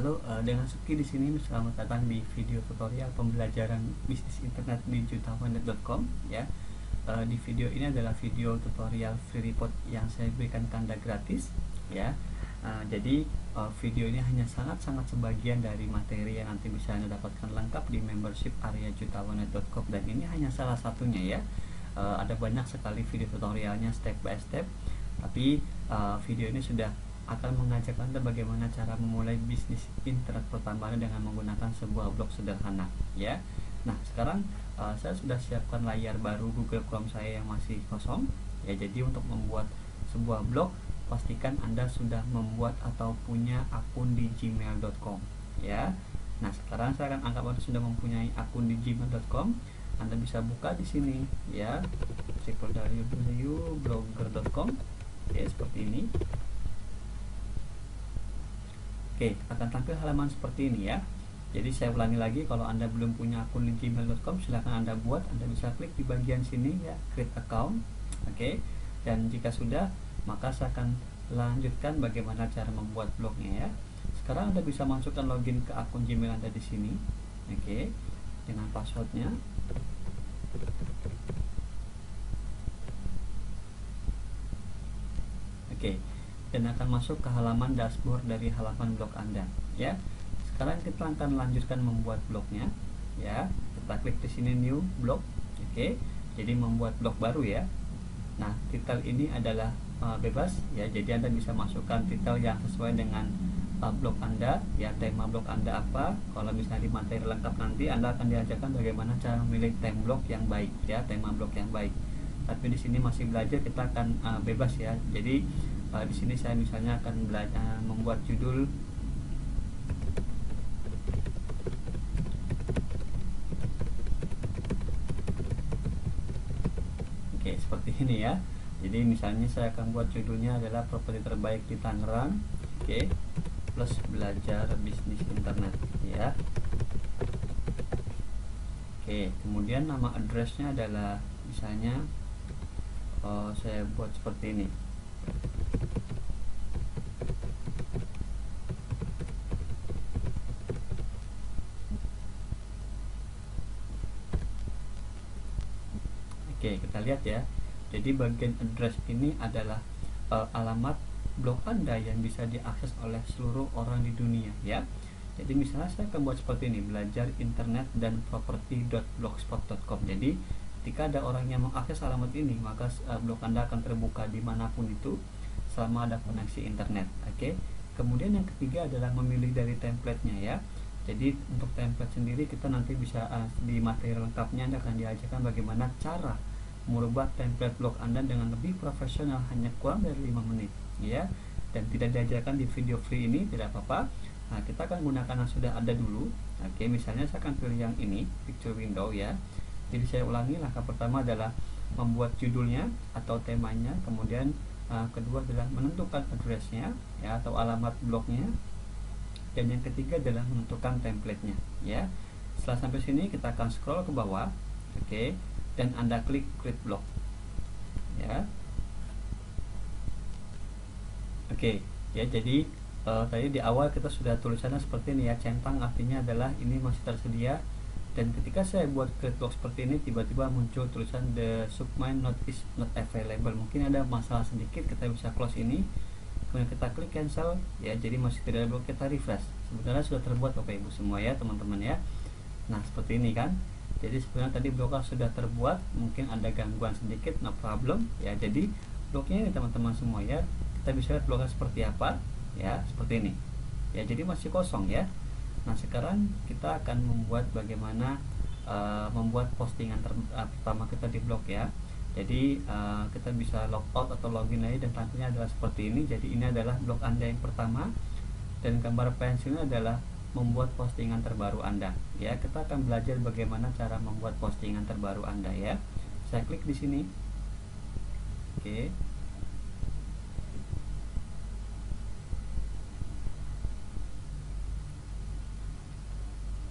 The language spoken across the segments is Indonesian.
Halo, dengan Suki di sini. Selamat datang di video tutorial pembelajaran bisnis internet di jutawan.com ya. Di video ini adalah video tutorial free report yang saya berikan tanda gratis ya. Jadi video ini hanya sangat-sangat sebagian dari materi yang nanti bisa Anda dapatkan lengkap di membership area jutawan.com, dan ini hanya salah satunya ya. Ada banyak sekali video tutorialnya step by step, tapi video ini sudah akan mengajak Anda bagaimana cara memulai bisnis internet pertama dengan menggunakan sebuah blog sederhana ya. Nah, sekarang saya sudah siapkan layar baru Google Chrome saya yang masih kosong ya. Jadi untuk membuat sebuah blog, pastikan Anda sudah membuat atau punya akun di gmail.com ya. Nah, sekarang saya akan anggap Anda sudah mempunyai akun di gmail.com. Anda bisa buka di sini ya, www.blogger.com ya, seperti ini. Oke, akan tampil halaman seperti ini ya. Jadi saya ulangi lagi, kalau Anda belum punya akun di gmail.com, silahkan Anda buat. Anda bisa klik di bagian sini ya, create account. Oke, dan jika sudah, maka saya akan lanjutkan bagaimana cara membuat blognya ya. Sekarang Anda bisa masukkan login ke akun Gmail Anda di sini. Oke, dengan passwordnya. Oke, dan akan masuk ke halaman dashboard dari halaman blog Anda ya. Sekarang kita akan lanjutkan membuat blognya ya. Kita klik di sini new blog. Oke, jadi membuat blog baru ya. Nah, titel ini adalah bebas ya, jadi Anda bisa masukkan titel yang sesuai dengan blog Anda ya, tema blog Anda apa. Kalau misalnya di materi lengkap nanti Anda akan diajarkan bagaimana cara memilih tema blog yang baik ya, tema blog yang baik. Tapi di sini masih belajar, kita akan bebas ya. Jadi di sini saya misalnya akan belajar membuat judul oke, seperti ini ya. Jadi misalnya saya akan buat judulnya adalah properti terbaik di Tangerang, oke, plus belajar bisnis internet ya. Oke, kemudian nama addressnya adalah misalnya saya buat seperti ini. Oke, kita lihat ya. Jadi bagian address ini adalah alamat blog Anda yang bisa diakses oleh seluruh orang di dunia ya. Jadi misalnya saya akan buat seperti ini, belajar internet dan properti.blogspot.com. Jadi ketika ada orang yang mengakses alamat ini, maka blog Anda akan terbuka dimanapun itu selama ada koneksi internet. Oke. Kemudian yang ketiga adalah memilih dari template-nya ya. Jadi untuk template sendiri kita nanti bisa di materi lengkapnya Anda akan diajarkan bagaimana cara merubah template blog Anda dengan lebih profesional, hanya kurang dari 5 menit ya. Dan tidak diajarkan di video free ini, tidak apa-apa. Nah, kita akan gunakan yang sudah ada dulu. Oke, misalnya saya akan pilih yang ini, picture window ya. Jadi saya ulangi, langkah pertama adalah membuat judulnya atau temanya, kemudian kedua adalah menentukan addressnya ya, atau alamat blognya, dan yang ketiga adalah menentukan template-nya ya. Setelah sampai sini kita akan scroll ke bawah, oke, dan Anda klik create blog ya. Oke ya, jadi tadi di awal kita sudah tulisannya seperti ini ya, centang artinya adalah ini masih tersedia. Dan ketika saya buat create blog seperti ini, tiba-tiba muncul tulisan the subdomain is not available. Mungkin ada masalah sedikit, kita bisa close ini, kemudian kita klik cancel ya. Jadi masih tidak ada blog, kita refresh. Sebenarnya sudah terbuat Bapak Ibu semua ya teman-teman ya. Nah, seperti ini kan. Jadi sebenarnya tadi blognya sudah terbuat, mungkin ada gangguan sedikit, no problem ya. Jadi blognya ini teman-teman semua ya, kita bisa lihat blognya seperti apa ya, seperti ini ya. Jadi masih kosong ya. Nah, sekarang kita akan membuat bagaimana membuat postingan pertama kita di blog ya. Jadi kita bisa logout atau login lagi, dan tampilnya adalah seperti ini. Jadi ini adalah blog Anda yang pertama, dan gambar pensilnya adalah membuat postingan terbaru Anda ya. Kita akan belajar bagaimana cara membuat postingan terbaru Anda ya. Saya klik di sini. Oke.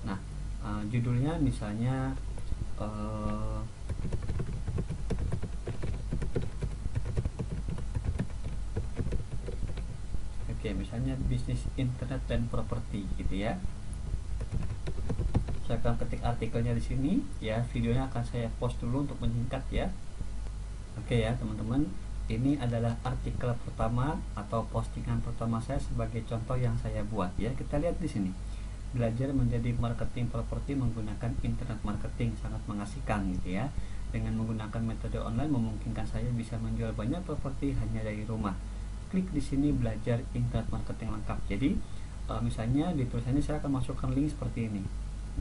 Nah, judulnya misalnya Oke, misalnya bisnis internet dan properti gitu ya. Saya akan ketik artikelnya di sini ya. Videonya akan saya post dulu untuk menyingkat ya. Oke ya teman-teman, ini adalah artikel pertama atau postingan pertama saya sebagai contoh yang saya buat ya. Kita lihat di sini. Belajar menjadi marketing properti menggunakan internet marketing, sangat mengasihkan gitu ya. Dengan menggunakan metode online memungkinkan saya bisa menjual banyak properti hanya dari rumah. Klik di sini belajar internet marketing lengkap. Jadi misalnya di tulisannya saya akan masukkan link seperti ini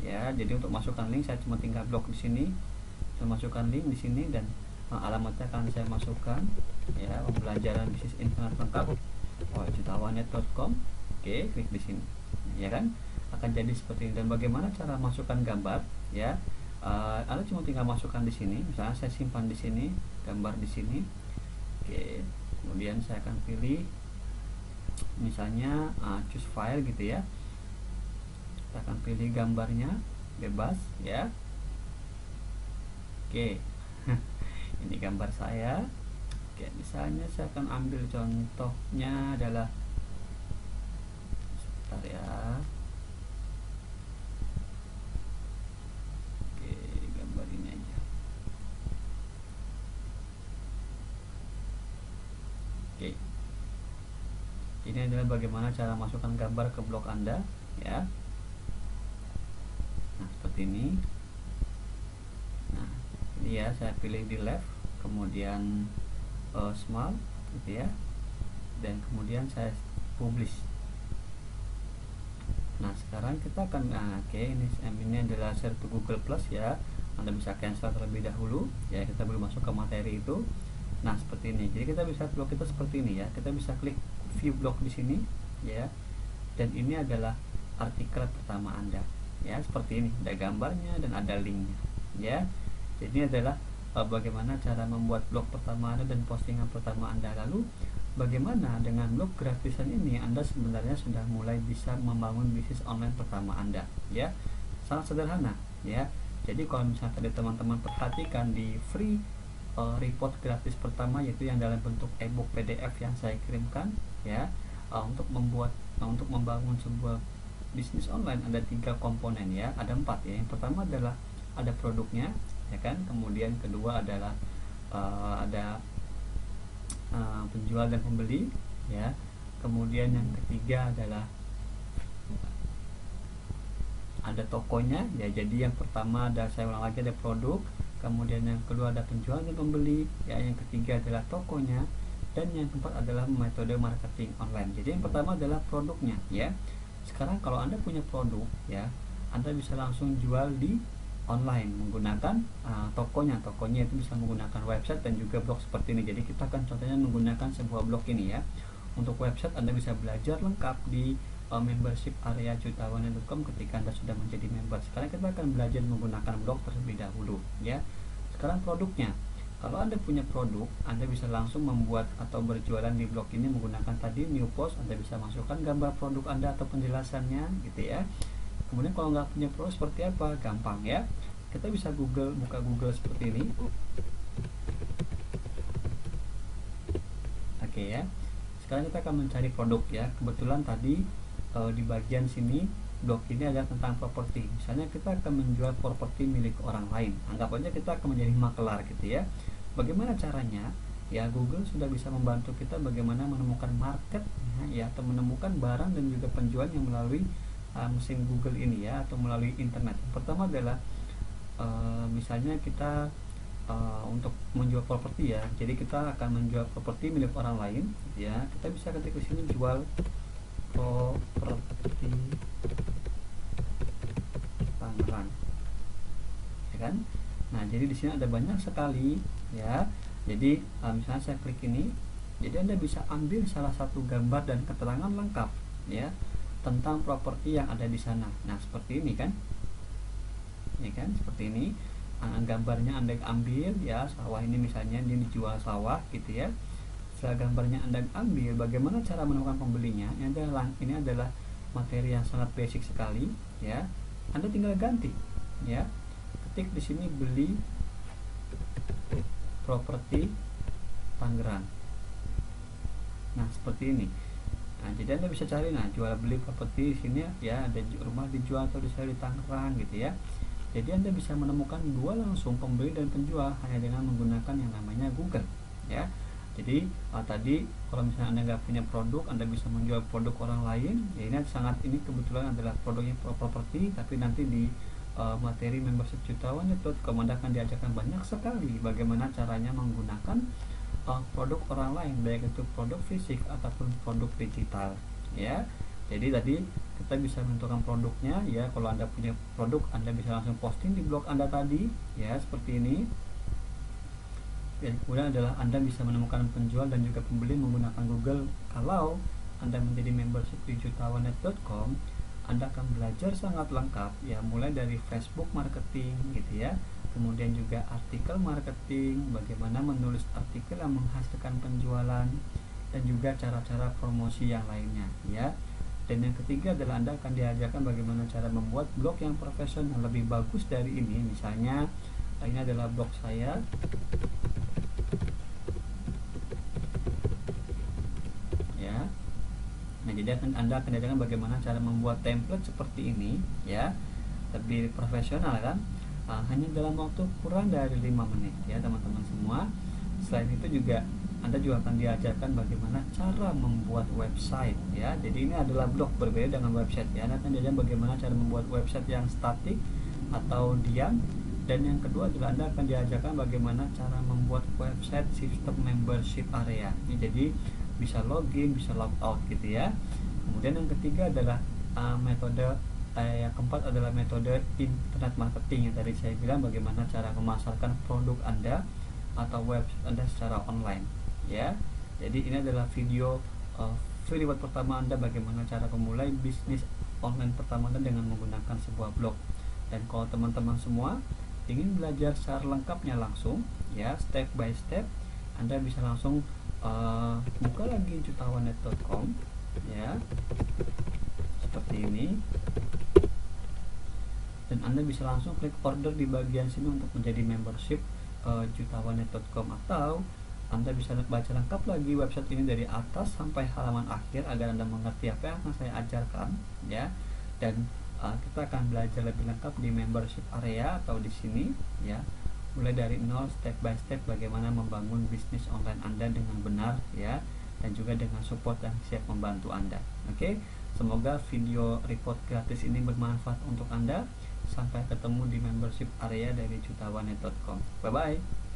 ya. Jadi untuk masukkan link saya cuma tinggal blok di sini, saya masukkan link di sini dan alamatnya akan saya masukkan ya. Pembelajaran bisnis internet lengkap jutawan.com. Oke, klik di sini ya kan, akan jadi seperti ini. Dan bagaimana cara masukkan gambar ya, Anda cuma tinggal masukkan di sini. Misalnya saya simpan di sini gambar di sini. Oke, kemudian saya akan pilih misalnya choose file gitu ya. Kita akan pilih gambarnya bebas ya. Oke. Ini gambar saya. Oke, misalnya saya akan ambil contohnya adalah, sebentar ya. Oke, gambar ini aja. Oke. Ini adalah bagaimana cara masukkan gambar ke blog Anda ya. Nah, seperti ini. Nah, ini ya, saya pilih di left, kemudian small gitu ya, dan kemudian saya publish. Nah, sekarang kita akan oke, ini adalah share to Google Plus ya. Anda bisa cancel terlebih dahulu ya, kita belum masuk ke materi itu. Nah, seperti ini. Jadi kita bisa blog kita seperti ini ya. Kita bisa klik view blog di sini ya. Dan ini adalah artikel pertama Anda ya, seperti ini. Ada gambarnya dan ada linknya ya. Jadi ini adalah bagaimana cara membuat blog pertama Anda dan postingan pertama Anda. Lalu bagaimana dengan blog gratisan ini Anda sebenarnya sudah mulai bisa membangun bisnis online pertama Anda ya. Sangat sederhana ya. Jadi kalau misalnya tadi teman-teman perhatikan di free report gratis pertama, yaitu yang dalam bentuk ebook PDF yang saya kirimkan ya, untuk membangun sebuah bisnis online ada 3 komponen ya, ada 4 ya. Yang pertama adalah ada produknya ya kan, kemudian kedua adalah ada penjual dan pembeli ya, kemudian yang ketiga adalah ada tokonya ya. Jadi yang pertama ada, saya ulang lagi, ada produk, kemudian yang kedua ada penjual dan pembeli ya, yang ketiga adalah tokonya, dan yang keempat adalah metode marketing online. Jadi yang pertama adalah produknya ya. Sekarang kalau Anda punya produk ya, Anda bisa langsung jual di online menggunakan tokonya itu bisa menggunakan website dan juga blog seperti ini. Jadi kita akan contohnya menggunakan sebuah blog ini ya. Untuk website Anda bisa belajar lengkap di membership area jutawan.com ketika Anda sudah menjadi member. Sekarang kita akan belajar menggunakan blog terlebih dahulu ya. Sekarang produknya, kalau Anda punya produk, Anda bisa langsung membuat atau berjualan di blog ini menggunakan tadi new post. Anda bisa masukkan gambar produk Anda atau penjelasannya gitu ya. Kemudian kalau nggak punya produk seperti apa, gampang ya, kita bisa buka Google seperti ini. Oke ya. Sekarang kita akan mencari produk ya. Kebetulan tadi di bagian sini blog ini adalah tentang properti. Misalnya kita akan menjual properti milik orang lain. Anggap aja kita akan menjadi makelar gitu ya. Bagaimana caranya? Ya, Google sudah bisa membantu kita bagaimana menemukan market ya, atau menemukan barang dan juga penjual yang melalui mesin Google ini ya, atau melalui internet. Pertama adalah misalnya kita untuk menjual properti ya. Jadi kita akan menjual properti milik orang lain ya. Kita bisa ketik di sini jual properti Tangerang ya kan. Nah, jadi di sini ada banyak sekali ya. Jadi misalnya saya klik ini, jadi Anda bisa ambil salah satu gambar dan keterangan lengkap ya tentang properti yang ada di sana. Nah, seperti ini kan, ya kan, seperti ini. Gambarnya Anda ambil ya, sawah ini misalnya ini dijual sawah gitu ya. Setelah gambarnya Anda ambil, bagaimana cara menemukan pembelinya? Ini adalah materi yang sangat basic sekali ya. Anda tinggal ganti ya, ketik di sini beli properti Tangerang. Nah, seperti ini. Nah, jadi Anda bisa cari, nah, jual beli properti di sini ya, ada rumah dijual atau disewa di Tangerang gitu ya. Jadi Anda bisa menemukan dua langsung, pembeli dan penjual, hanya dengan menggunakan yang namanya Google ya. Jadi tadi kalau misalnya Anda nggak punya produk, Anda bisa menjual produk orang lain ya. Ini kebetulan adalah produknya properti, tapi nanti di materi membership jutawan.com Anda akan diajarkan banyak sekali bagaimana caranya menggunakan produk orang lain, baik itu produk fisik ataupun produk digital ya. Jadi tadi kita bisa menentukan produknya ya. Kalau Anda punya produk, Anda bisa langsung posting di blog Anda tadi ya, seperti ini. Dan kemudian adalah Anda bisa menemukan penjual dan juga pembeli menggunakan Google. Kalau Anda menjadi membership di jutawan.com, Anda akan belajar sangat lengkap ya, mulai dari Facebook marketing gitu ya, kemudian juga artikel marketing, bagaimana menulis artikel yang menghasilkan penjualan, dan juga cara-cara promosi yang lainnya ya. Dan yang ketiga adalah Anda akan diajarkan bagaimana cara membuat blog yang profesional lebih bagus dari ini. Misalnya ini adalah blog saya ya. Nah, jadi Anda akan diajarkan bagaimana cara membuat template seperti ini ya, lebih profesional kan. Hanya dalam waktu kurang dari 5 menit ya teman-teman semua. Selain itu juga Anda juga akan diajarkan bagaimana cara membuat website ya. Jadi ini adalah blog, berbeda dengan website ya. Anda akan diajarkan bagaimana cara membuat website yang statik atau diam. Dan yang kedua adalah Anda akan diajarkan bagaimana cara membuat website sistem membership area. Jadi bisa login, bisa logout gitu ya. Kemudian yang ketiga adalah metode yang keempat adalah metode internet marketing yang tadi saya bilang, bagaimana cara memasarkan produk Anda atau website Anda secara online ya. Jadi ini adalah video free reward pertama Anda, bagaimana cara memulai bisnis online pertama Anda dengan menggunakan sebuah blog. Dan kalau teman-teman semua ingin belajar secara lengkapnya langsung ya, step by step, Anda bisa langsung buka lagi jutawan.com ya, seperti ini, dan Anda bisa langsung klik order di bagian sini untuk menjadi membership jutawan.com, atau Anda bisa baca lengkap lagi website ini dari atas sampai halaman akhir agar Anda mengerti apa yang akan saya ajarkan ya. Dan kita akan belajar lebih lengkap di membership area atau di sini ya, mulai dari nol, step by step, bagaimana membangun bisnis online Anda dengan benar ya, dan juga dengan support yang siap membantu Anda. Oke, semoga video report gratis ini bermanfaat untuk Anda. Sampai ketemu di membership area dari jutawan.com. Bye bye.